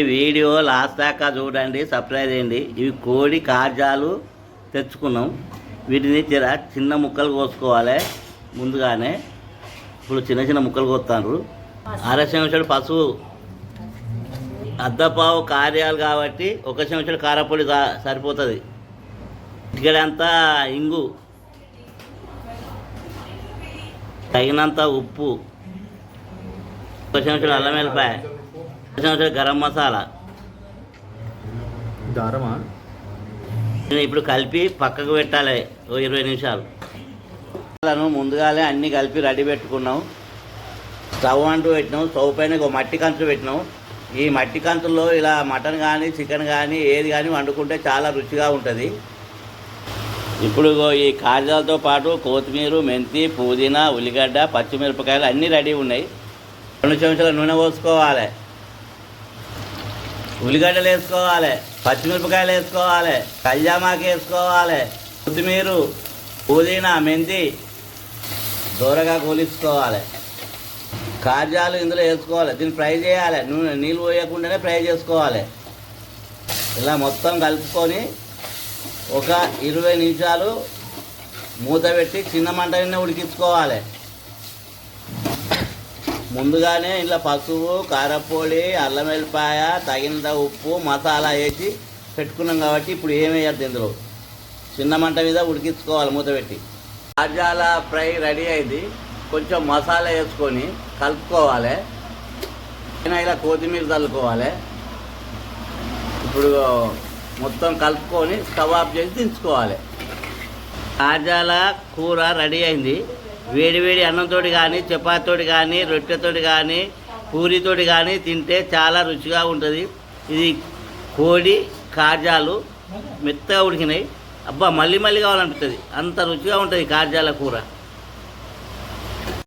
ఈ video last దాకా చూడండి, సబ్స్క్రైబ్ చేయండి. ఇవి కోడి కాజాలు తెచ్చుకున్నాం. వీటిని చిన్న ముక్కలు కోసుకోవాలి. ముందుగానే ఇప్పుడు చిన్న చిన్న ముక్కలు కోస్తాను. అర చెంచాడు పసుపు, అద్దపావు కార్యాలు కాబట్టి ఒక చెంచాడు కారపొడి సరిపోతుంది. ఇక్కడంతా ఇంగు, తగినంత ఉప్పు, ఒక చెంచాడు అల్లం వెల్లిపాయ, ఒక చెంచాడు గరం మసాలా. ఇప్పుడు కలిపి పక్కకు పెట్టాలి ఓ 20 నిమిషాలు. ముందుగానే అన్నీ కలిపి రెడీ పెట్టుకున్నాం. స్టవ్ అంటూ పెట్టినాం. స్టవ్ పైన ఒక మట్టి కంచు పెట్టినాం. ఈ మట్టి కంచుల్లో ఇలా మటన్ కానీ చికెన్ కానీ ఏది కానీ వండుకుంటే చాలా రుచిగా ఉంటుంది. ఇప్పుడు ఈ కాజాలతో పాటు కొత్తిమీర, మెంతి, పుదీనా, ఉల్లిగడ్డ, పచ్చిమిరపకాయలు అన్నీ రెడీ ఉన్నాయి. 2 చెంచాల నూనె పోసుకోవాలి, ఉల్లిగడ్డలు వేసుకోవాలి, పచ్చిమిరపకాయలు వేసుకోవాలి, కల్జామాకు వేసుకోవాలి, కొత్తిమీర, పుదీనా, మెంతి దూరగా కూలించుకోవాలి. కాజాలు ఇందులో వేసుకోవాలి. దీన్ని ఫ్రై చేయాలి. నీళ్ళు పోయకుండానే ఫ్రై చేసుకోవాలి. ఇలా మొత్తం కలుపుకొని ఒక 20 నిమిషాలు మూత పెట్టి చిన్న మంట మీద ఉడికించుకోవాలి. ముందుగానే ఇలా పసుపు, కారపొడి, అల్లం వెల్లిపాయ, తగినంత ఉప్పు, మసాలా వేసి పెట్టుకున్నాం కాబట్టి ఇప్పుడు ఏం వేయద్దు. ఇందులో చిన్న మంట మీద ఉడికించుకోవాలి మూత పెట్టి. కాజాల ఫ్రై రెడీ అయింది. కొంచెం మసాలా వేసుకొని కలుపుకోవాలి. ఇలా కొత్తిమీర చల్లుకోవాలి. ఇప్పుడు మొత్తం కలుపుకొని స్టవ్ ఆఫ్ చేసి దించుకోవాలి. కాజాల కూర రెడీ అయింది. వేడి వేడి అన్నంతో కానీ, చపాతీతోటి కానీ, రొట్టెతోటి కానీ, పూరితోటి కానీ తింటే చాలా రుచిగా ఉంటుంది. ఇది కోడి కాజాలు మెత్తగా ఉడికినాయి. అబ్బా మళ్ళీ మళ్ళీ కావాలనిపిస్తుంది. అంత రుచిగా ఉంటుంది కాజాల కూర.